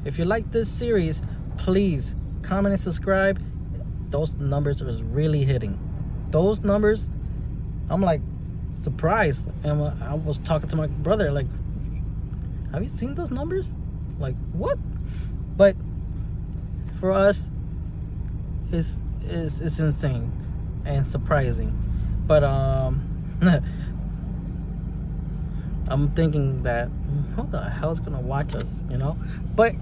If you like this series, please comment and subscribe. Those numbers is really hitting. Those numbers, I'm like surprised. And I was talking to my brother, like, have you seen those numbers? Like, what? But for us, it's insane and surprising. But I'm thinking that who the hell's gonna watch us, you know? But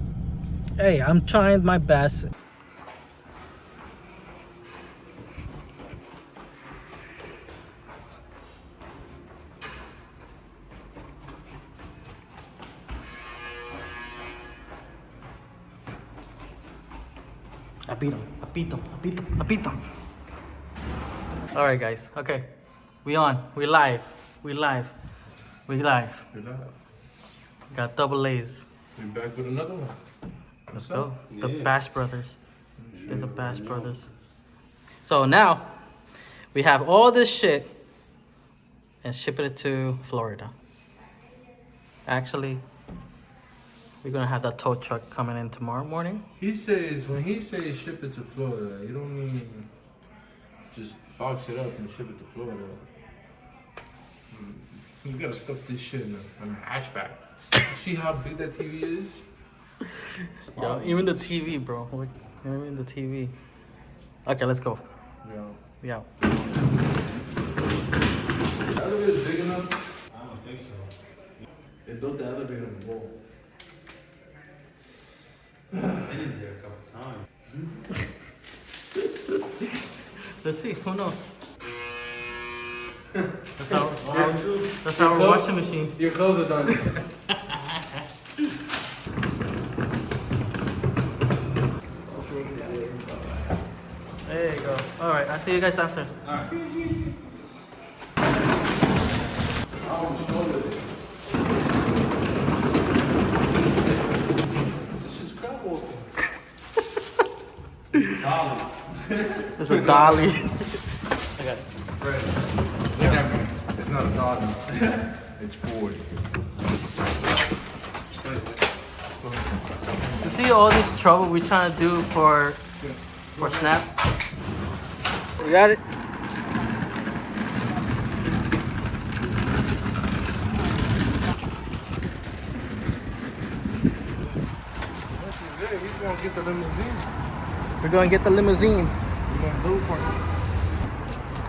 hey, I'm trying my best. I beat him. All right, guys. Okay, we live. Got double A's. We back with another one. Let's go. The Bash Brothers. They're the Bash Brothers. So now we have all this shit and shipping it to Florida. Actually, we're gonna have that tow truck coming in tomorrow morning. He says, when he says ship it to Florida, you don't mean just box it up and ship it to Florida. You gotta stuff this shit in a hatchback. See how big that TV is? Yo, even the TV, bro. Even the TV. Okay, let's go. Yeah. Yeah. The elevator's big enough? I don't think so. They built the elevator on the wall. I've been in there a couple times. Let's see. Who knows? That's our washing machine. Your clothes are done. There you go. All right, I'll see you guys downstairs. This is crab walking. Dolly. There's a dolly. I got it. Fred, look at me. It's not a dog. It's 40. You see all this trouble we trying to do for Snap? We got it. This is good. He's gonna get the limousine. We're gonna get the limousine. We're gonna blue for him.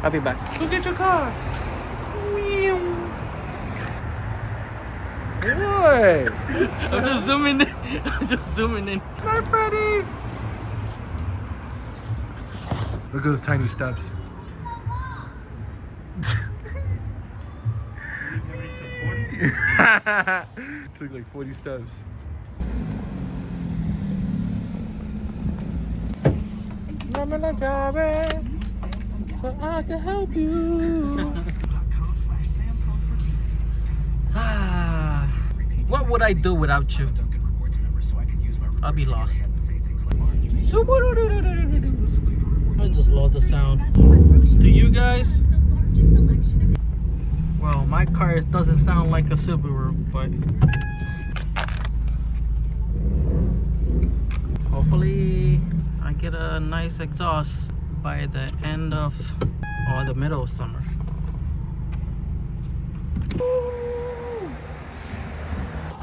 I'll be back. Go get your car. Boy. I'm just zooming in. Hi, Freddy. Look at those tiny steps. Took like 40 steps. So I can help you. What would I do without you? I'll be lost. I just love the sound. Do you guys? Well, my car doesn't sound like a Subaru, but hopefully I get a nice exhaust by the end of or the middle of summer.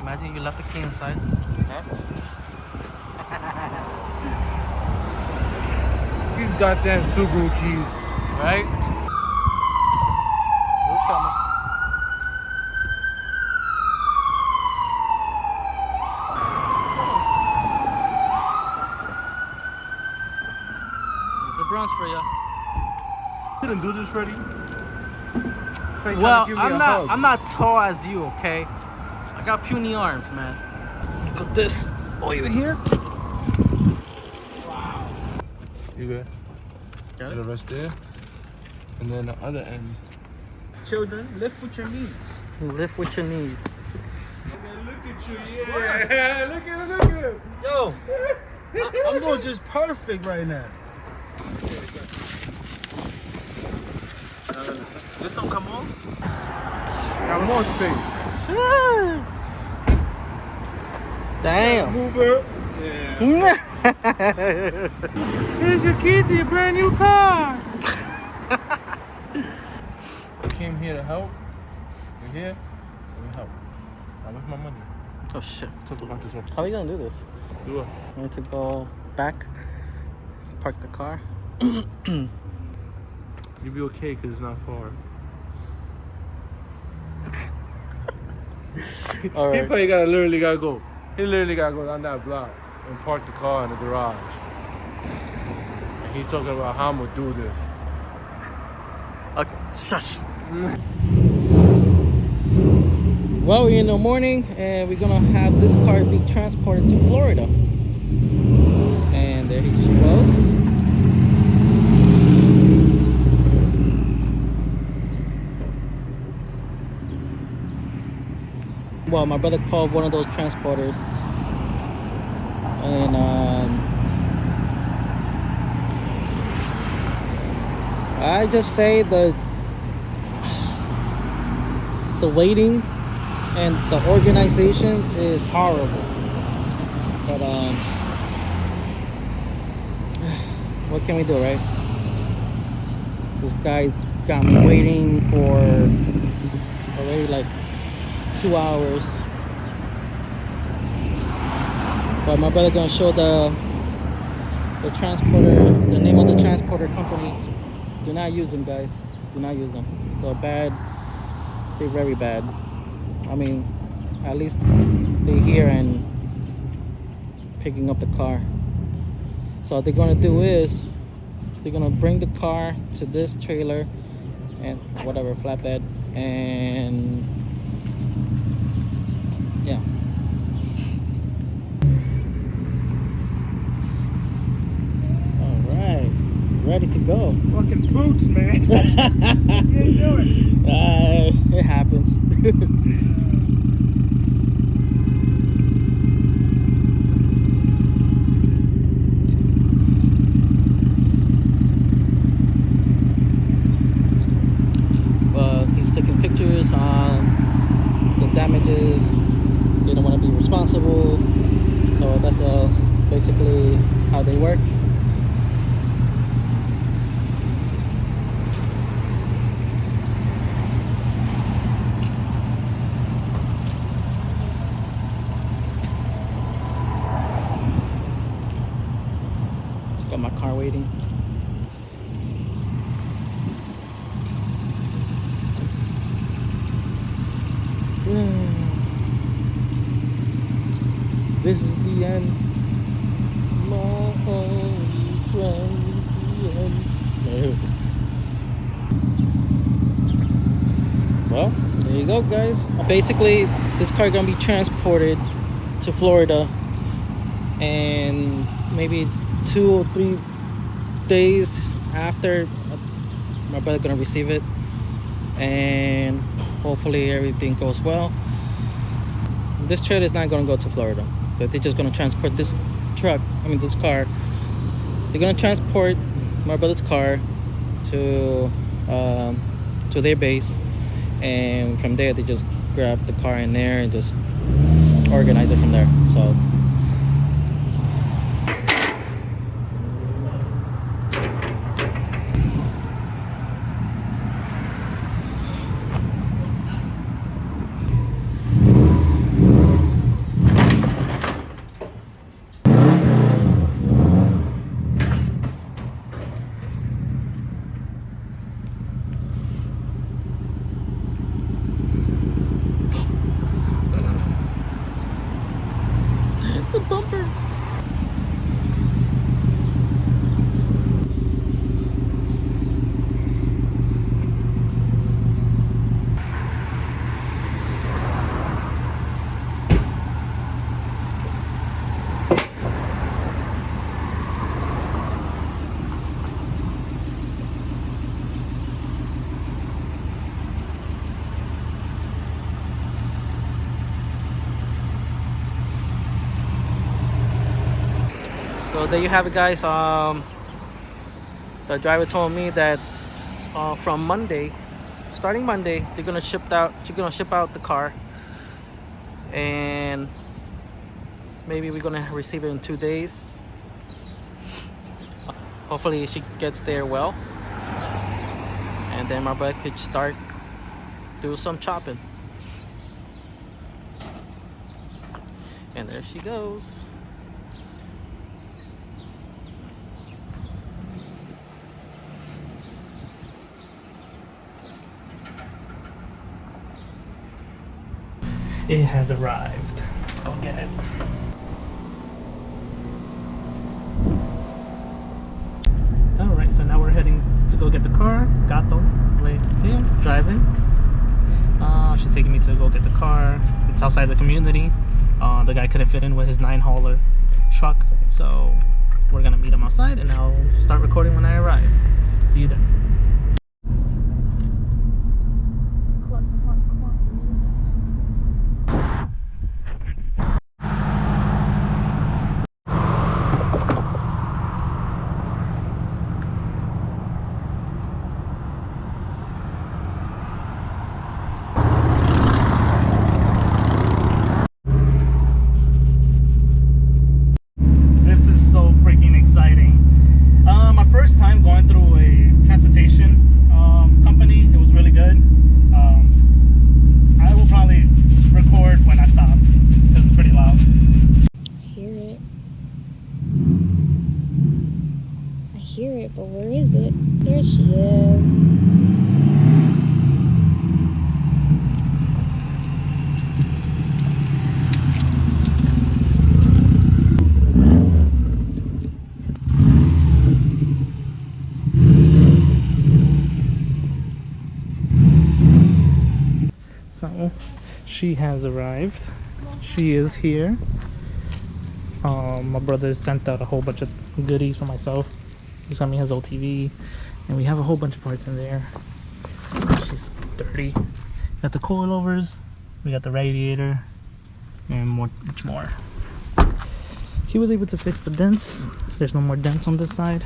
Imagine you left the key inside. These goddamn Subaru keys. Right? Who's coming? There's the bronze for you. You didn't do this, Freddy. Well, I'm not tall as you, okay? I got puny arms, man. Put this over here. You good? Got The it? rest there. And then the other end. Children, lift with your knees. Lift with your knees. Look at you, yeah. Look at him. Yo, I'm doing just perfect right now. This don't come on? Got more space. Damn. Move it. Yeah. Here's your key to your brand new car. I came here to help. You're here. Let me help. Now where's my money? Oh shit. Talk about this one. How are you gonna do this? Do it. I need to go back, park the car. You'll be okay because it's not far. All He right. probably gotta go. He literally gotta go down that block and park the car in the garage. And he's talking about how I'm gonna do this. Okay. Shush. Well, we're in the morning, and we're gonna have this car be transported to Florida. And there she goes. Well, my brother called one of those transporters, and I just say the waiting and the organization is horrible. But what can we do, right? This guy's got me waiting for already like 2 hours. But my brother gonna show the transporter, the name of the transporter company. Do not use them, guys. Do not use them. So bad. They're very bad. I mean, at least they're here and picking up the car. So what they're gonna do is they're gonna bring the car to this trailer and whatever flatbed, and yeah. All right, ready to go. Fucking boots, man. Can't do it. It happens. He's taking pictures on the damages. They don't want to be responsible. So that's basically how they work. Got my car waiting. This is the end, my only friend. The end. Well, there you go, guys. Basically, this car gonna be transported to Florida, and maybe 2 or 3 days after, my brother gonna receive it, and hopefully everything goes well. This trailer is not gonna go to Florida. They're just gonna transport this this car. They're gonna transport my brother's car to their base, and from there they just grab the car in there and just organize it from there. So the bumper. So there you have it, guys. The driver told me that from Monday, starting Monday, they're gonna ship out the car, and Maybe we're gonna receive it in 2 days. Hopefully she gets there well, and then my brother could start do some chopping. And there she goes. It has arrived. Let's go get it. Alright, so now we're heading to go get the car. Gato, right here, driving. She's taking me to go get the car. It's outside the community. The guy couldn't fit in with his 9-hauler truck, so we're gonna meet him outside and I'll start recording when I arrive. See you then. But where is it? There she is. So she has arrived. She is here. My brother sent out a whole bunch of goodies for myself. He sent me his old TV, and we have a whole bunch of parts in there. She's dirty. Got the coilovers, we got the radiator, and much more. He was able to fix the dents. There's no more dents on this side.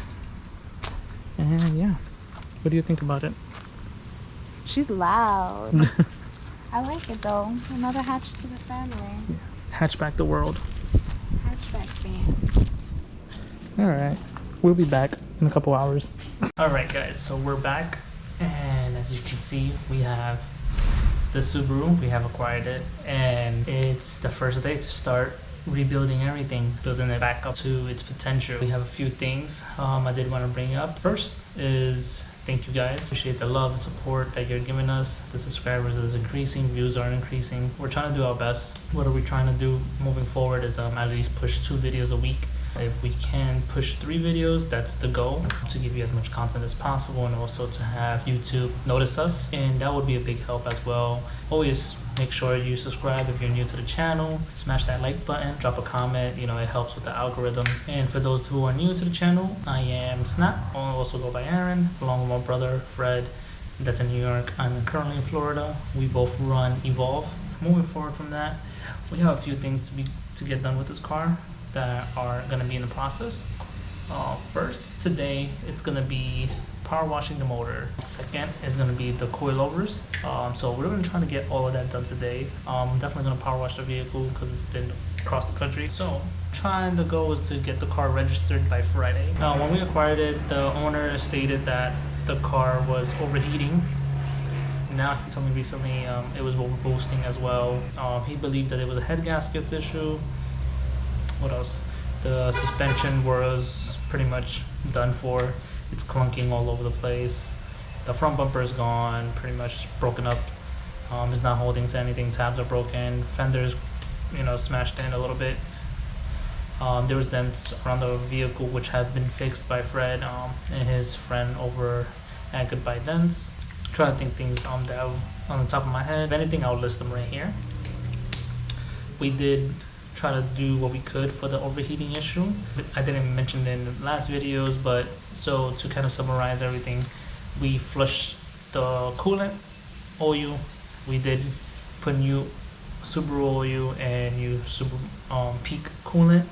And yeah, what do you think about it? She's loud. I like it though. Another hatch to the family. Hatchback the world. Hatchback fan. Alright, we'll be back in a couple hours. Alright guys, so we're back, and as you can see, we have the Subaru. We have acquired it, and it's the first day to start rebuilding everything, building it back up to its potential. We have a few things I did want to bring up. First is thank you guys. Appreciate the love and support that you're giving us. The subscribers is increasing, views are increasing. We're trying to do our best. What are we trying to do moving forward is at least push 2 videos a week. If we can push 3 videos, that's the goal, to give you as much content as possible, and also to have YouTube notice us, and that would be a big help as well. Always make sure you subscribe if you're new to the channel. Smash that like button, drop a comment, you know, it helps with the algorithm. And for those who are new to the channel, I am Snap. I also go by Aaron, along with my brother Fred, that's in New York. I'm currently in Florida. We both run Evolve. Moving forward from that, we have a few things to get done with this car that are going to be in the process. First, today it's going to be power washing the motor. Second is going to be the coilovers. So we're going to try to get all of that done today. Definitely going to power wash the vehicle because it's been across the country. So the goal is to get the car registered by Friday. When we acquired it, the owner stated that the car was overheating. Now he told me recently it was over boosting as well. He believed that it was a head gaskets issue. What else? The suspension was pretty much done for. It's clunking all over the place. The front bumper is gone, pretty much broken up. It's not holding to anything. Tabs are broken. Fenders, you know, smashed in a little bit. There was dents around the vehicle which had been fixed by Fred and his friend over at Goodbye Dents. Trying to think things that on the top of my head. If anything, I'll list them right here. We did try to do what we could for the overheating issue. I didn't mention it in the last videos, but so to kind of summarize everything, we flushed the coolant oil. We did put new Subaru oil and new Subaru Peak coolant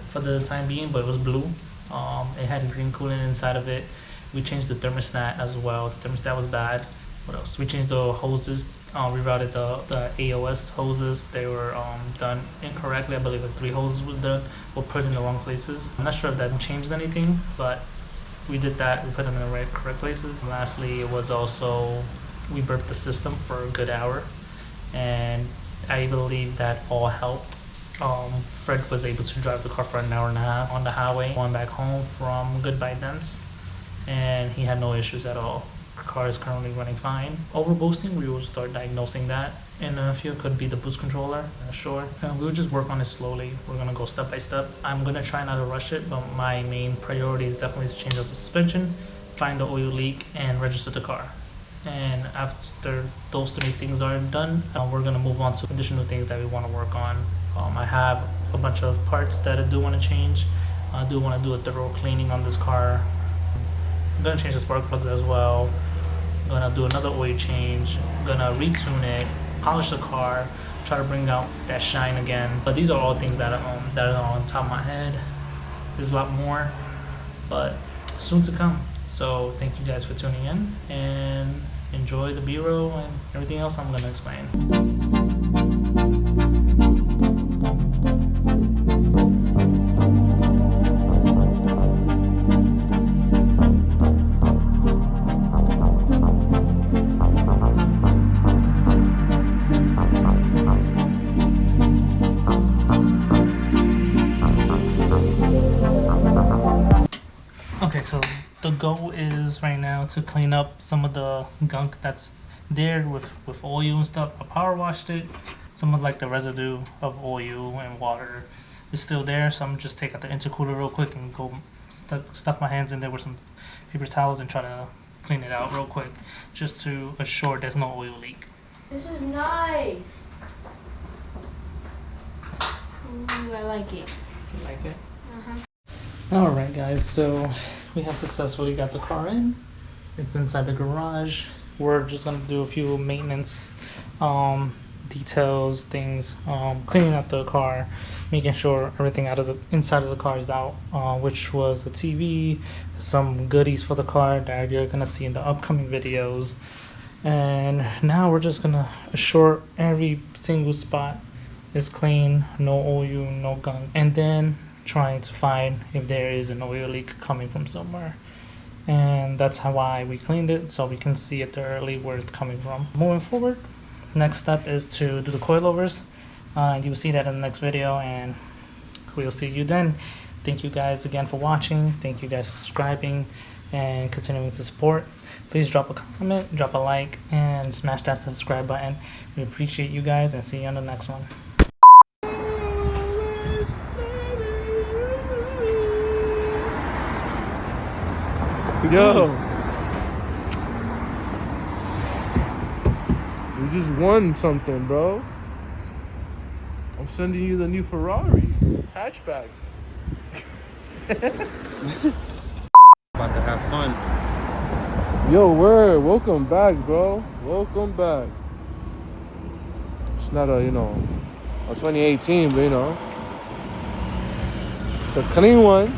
for the time being, but it was blue. It had green coolant inside of it. We changed the thermostat as well. The thermostat was bad. what else? We changed the hoses, rerouted the AOS hoses. They were done incorrectly. I believe like 3 hoses were put in the wrong places. I'm not sure if that changed anything, but we did that. We put them in the correct places. And lastly, it was also, we burped the system for a good hour, and I believe that all helped. Fred was able to drive the car for an hour and a half on the highway, going back home from Goodbye Dents, and he had no issues at all. Our car is currently running fine. Overboosting, we will start diagnosing that, and I feel it could be the boost controller, not sure. We'll just work on it slowly. We're gonna go step by step. I'm gonna try not to rush it, but my main priority is definitely to change out the suspension, find the oil leak, and register the car. And after those 3 things are done, we're gonna move on to additional things that we wanna work on. I have a bunch of parts that I do wanna change. I do wanna do a thorough cleaning on this car. I'm gonna change the spark plugs as well. I'm gonna do another oil change. I'm gonna retune it, polish the car, try to bring out that shine again. But these are all things that are on top of my head. There's a lot more, but soon to come. So thank you guys for tuning in, and enjoy the B-roll and everything else I'm gonna explain. Okay, so the goal is right now to clean up some of the gunk that's there with oil and stuff. I power washed it. Some of like the residue of oil and water is still there, so I'm just take out the intercooler real quick and go stuff my hands in there with some paper towels and try to clean it out real quick, just to assure there's no oil leak. This is nice. Ooh, I like it. You like it? Uh-huh. Alright guys, so we have successfully got the car in. It's inside the garage. We're just gonna do a few maintenance details, things, cleaning up the car, making sure everything out of the inside of the car is out, which was a TV, some goodies for the car that you're gonna see in the upcoming videos. And now we're just gonna assure every single spot is clean, no oil, no gunk, and then trying to find if there is an oil leak coming from somewhere. And that's why we cleaned it, so we can see it early where it's coming from. Moving forward, next step is to do the coilovers. You'll see that in the next video, and we'll see you then. Thank you guys again for watching. Thank you guys for subscribing and continuing to support. Please drop a comment, drop a like, and smash that subscribe button. We appreciate you guys, and see you on the next one. Yo, you just won something, bro. I'm sending you the new Ferrari hatchback. About to have fun. Yo, word, welcome back, bro. Welcome back. It's not a 2018, but it's a clean one.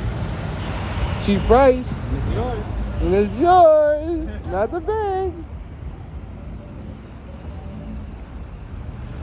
Cheap price. It's yours. And it's yours, not the bank.